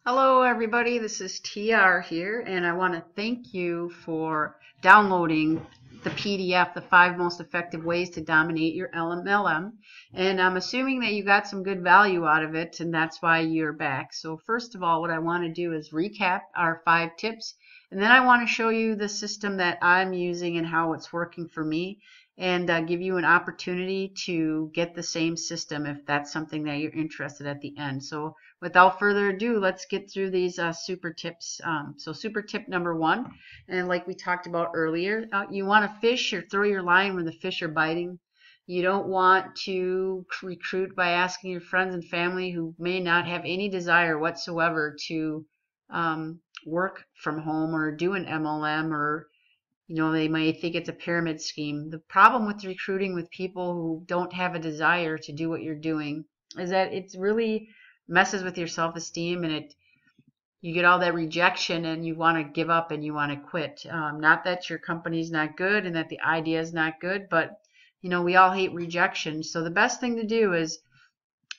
Hello everybody, this is TR here, and I want to thank you for downloading the PDF, the 5 most effective ways to dominate your MLM. And I'm assuming that you got some good value out of it, and that's why you're back. So first of all, what I want to do is recap our 5 tips, and then I want to show you the system that I'm using and how it's working for me, and give you an opportunity to get the same system if that's something that you're interested at the end. So without further ado, let's get through these super tips. So super tip number 1, and like we talked about earlier, you want to fish or throw your line when the fish are biting. You don't want to recruit by asking your friends and family who may not have any desire whatsoever to work from home or do an MLM, or they might think it's a pyramid scheme. The problem with recruiting with people who don't have a desire to do what you're doing is that it really messes with your self-esteem, and you get all that rejection, and you want to give up and you want to quit. Not that your company's not good and that the idea is not good, but we all hate rejection. So the best thing to do is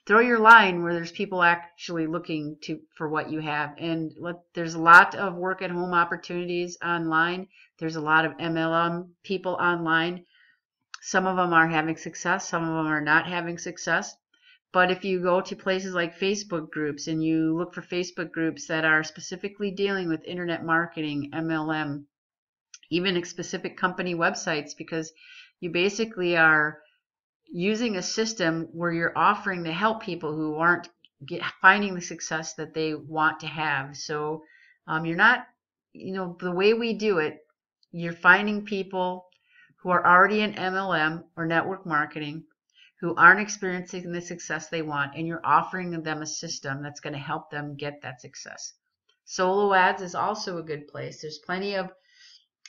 throw your line where there's people actually looking for what you have. And there's a lot of work at home opportunities online. There's a lot of MLM people online. Some of them are having success, some of them are not having success. But if you go to places like Facebook groups and you look for Facebook groups that are specifically dealing with internet marketing, MLM, even specific company websites, because you basically are using a system where you're offering to help people who aren't finding the success that they want to have. So you're not, the way we do it, you're finding people who are already in MLM or network marketing who aren't experiencing the success they want, and you're offering them a system that's going to help them get that success. Solo ads is also a good place. There's plenty of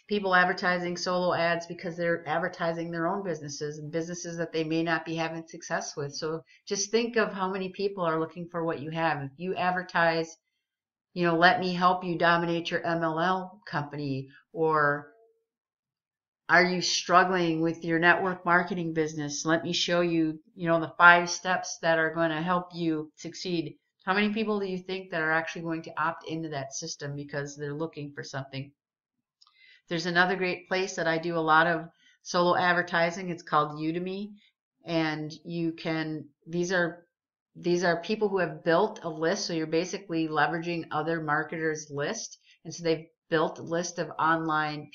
people advertising solo ads because they're advertising their own businesses and businesses that they may not be having success with. So just think of how many people are looking for what you have. If you advertise, let me help you dominate your MLM company, or are you struggling with your network marketing business? Let me show you, the 5 steps that are going to help you succeed. How many people do you think that are actually going to opt into that system because they're looking for something? There's another great place that I do a lot of solo advertising. It's called Udemy, and these are people who have built a list. So you're basically leveraging other marketers' list, and so they've built a list of online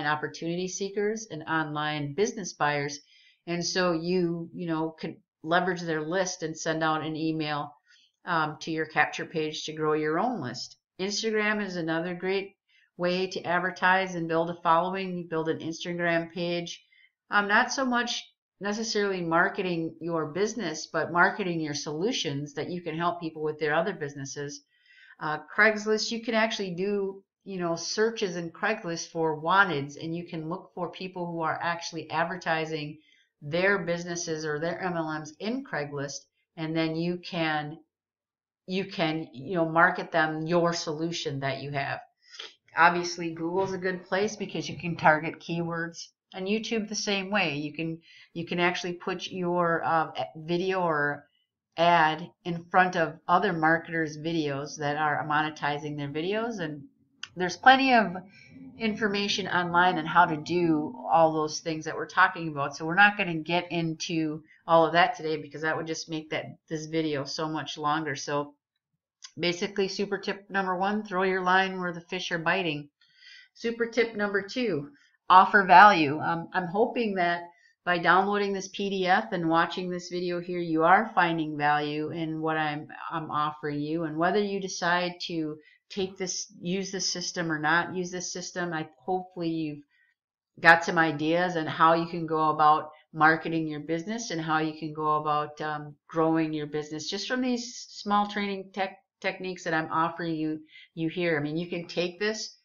opportunity seekers and online business buyers, and so you can leverage their list and send out an email to your capture page to grow your own list. Instagram is another great way to advertise and build a following. You build an Instagram page, not so much necessarily marketing your business, but marketing your solutions that you can help people with their other businesses. Craigslist, you can actually do searches in Craigslist for wanteds, and you can look for people who are actually advertising their businesses or their MLMs in Craigslist, and then you can market them your solution that you have. Obviously, Google's a good place because you can target keywords, and YouTube the same way. You can actually put your video or ad in front of other marketers' videos that are monetizing their videos, and there's plenty of information online on how to do all those things that we're talking about. So we're not going to get into all of that today because that would just make this video so much longer. So basically, super tip number 1, throw your line where the fish are biting. Super tip number 2, offer value. I'm hoping that by downloading this PDF and watching this video here, you are finding value in what I'm offering you. And whether you decide to use this system or not use this system, hopefully you've got some ideas on how you can go about marketing your business and how you can go about growing your business just from these small training techniques that I'm offering you here. I mean, you can take this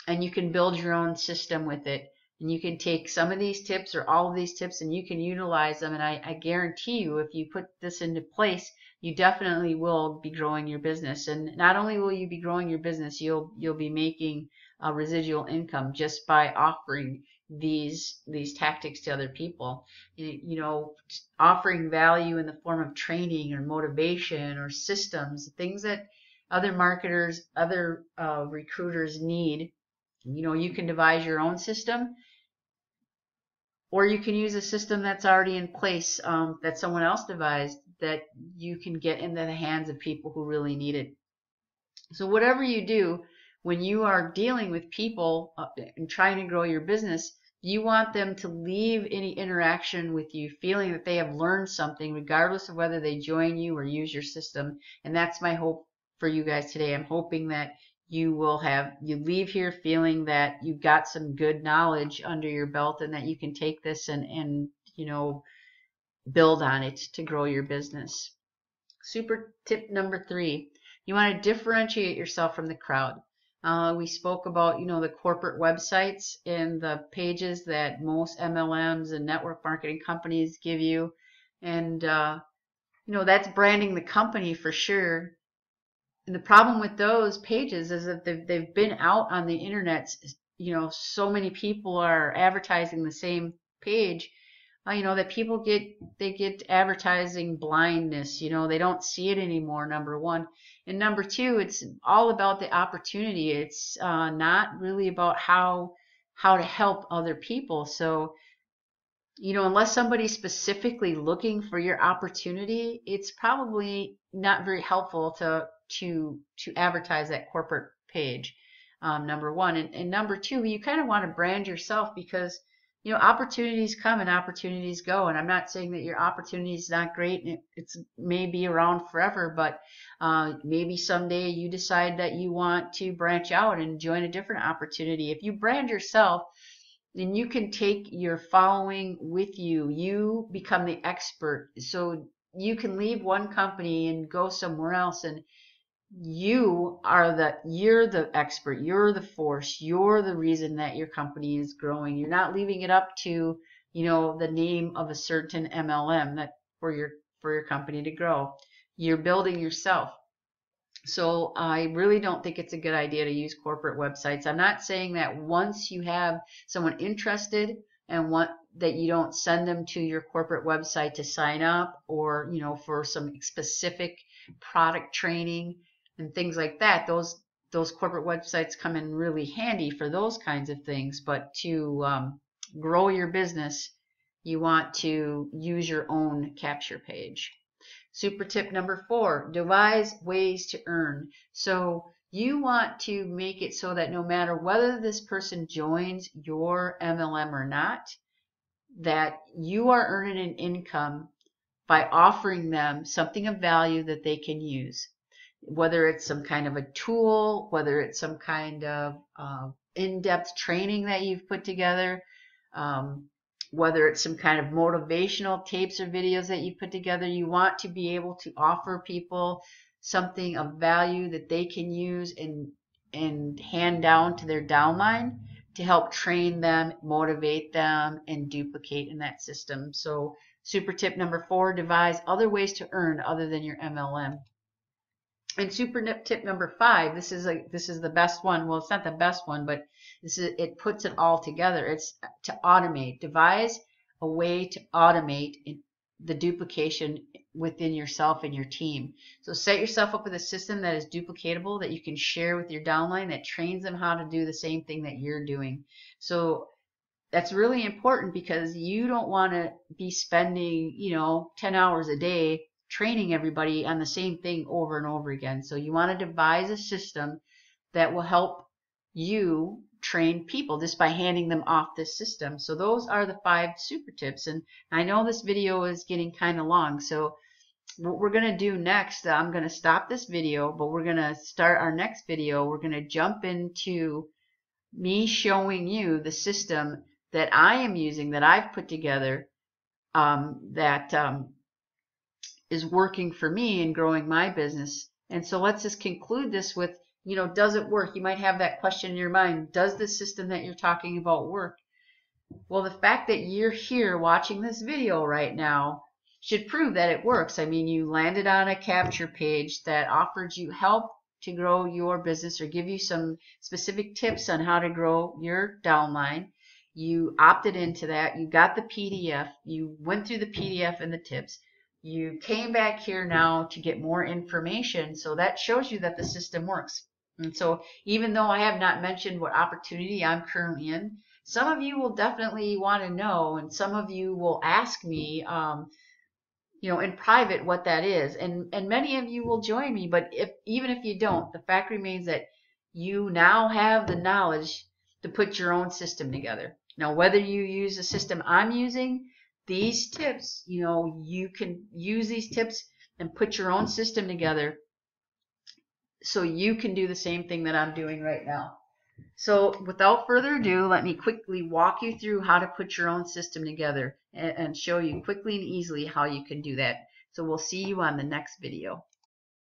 and you can build your own system with it, and you can take some of these tips or all of these tips and you can utilize them, and I guarantee you, if you put this into place, you definitely will be growing your business. And not only will you be growing your business, you'll be making a residual income just by offering these tactics to other people. Offering value in the form of training or motivation or systems, things that other marketers, other recruiters need. You know, you can devise your own system, or you can use a system that's already in place, that someone else devised, that you can get into the hands of people who really need it. So whatever you do, when you are dealing with people and trying to grow your business, you want them to leave any interaction with you feeling that they have learned something, regardless of whether they join you or use your system. And that's my hope for you guys today. I'm hoping that you leave here feeling that you've got some good knowledge under your belt, and that you can take this and you know, build on it to grow your business. Super tip number 3. You want to differentiate yourself from the crowd. We spoke about, you know, the corporate websites and the pages that most MLMs and network marketing companies give you. And, you know, that's branding the company for sure. And the problem with those pages is that they've been out on the internet. You know, so many people are advertising the same page. You know, that people get advertising blindness. You know, they don't see it anymore, number one. And number two, it's all about the opportunity. It's not really about how to help other people. So, you know, unless somebody's specifically looking for your opportunity, it's probably not very helpful to advertise that corporate page, number one. And number two, you kind of want to brand yourself, because you know, opportunities come and opportunities go. And I'm not saying that your opportunity is not great and it's may be around forever, but maybe someday you decide that you want to branch out and join a different opportunity. If you brand yourself, then you can take your following with you. You become the expert. So you can leave one company and go somewhere else, and you're the expert, you're the force, you're the reason that your company is growing. You're not leaving it up to, you know, the name of a certain MLM that for your company to grow. You're building yourself. So I really don't think it's a good idea to use corporate websites. I'm not saying that once you have someone interested and want that you don't send them to your corporate website to sign up, or, you know, for some specific product training and things like that. Those corporate websites come in really handy for those kinds of things. But to grow your business, you want to use your own capture page. Super tip number 4, devise ways to earn. So you want to make it so that no matter whether this person joins your MLM or not, that you are earning an income by offering them something of value that they can use. Whether it's some kind of a tool, whether it's some kind of in-depth training that you've put together, whether it's some kind of motivational tapes or videos that you put together, you want to be able to offer people something of value that they can use and hand down to their downline to help train them, motivate them, and duplicate in that system. So super tip number 4, devise other ways to earn other than your MLM. And super tip number 5, this is the best one. Well, it's not the best one, but it puts it all together. It's to automate. Devise a way to automate the duplication within yourself and your team. So set yourself up with a system that is duplicatable, that you can share with your downline, that trains them how to do the same thing that you're doing. So that's really important, because you don't want to be spending, you know, 10 hours a day training everybody on the same thing over and over again. So you want to devise a system that will help you train people just by handing them off this system. So those are the 5 super tips. And I know this video is getting kind of long, so what we're going to do next, I'm going to stop this video, but we're going to start our next video. We're going to jump into me showing you the system that I am using, that I've put together, that is working for me in growing my business. And so let's just conclude this with, you know, does it work? You might have that question in your mind. Does the system that you're talking about work? Well, the fact that you're here watching this video right now should prove that it works. I mean, you landed on a capture page that offered you help to grow your business, or give you some specific tips on how to grow your downline. You opted into that. You got the PDF. You went through the PDF and the tips. You came back here now to get more information, so that shows you that the system works. And so even though I have not mentioned what opportunity I'm currently in, some of you will definitely want to know, and some of you will ask me, in private what that is. And many of you will join me, but even if you don't, the fact remains that you now have the knowledge to put your own system together. Now, whether you use the system I'm using, these tips, you can use these tips and put your own system together so you can do the same thing that I'm doing right now. So without further ado, let me quickly walk you through how to put your own system together and show you quickly and easily how you can do that. So we'll see you on the next video.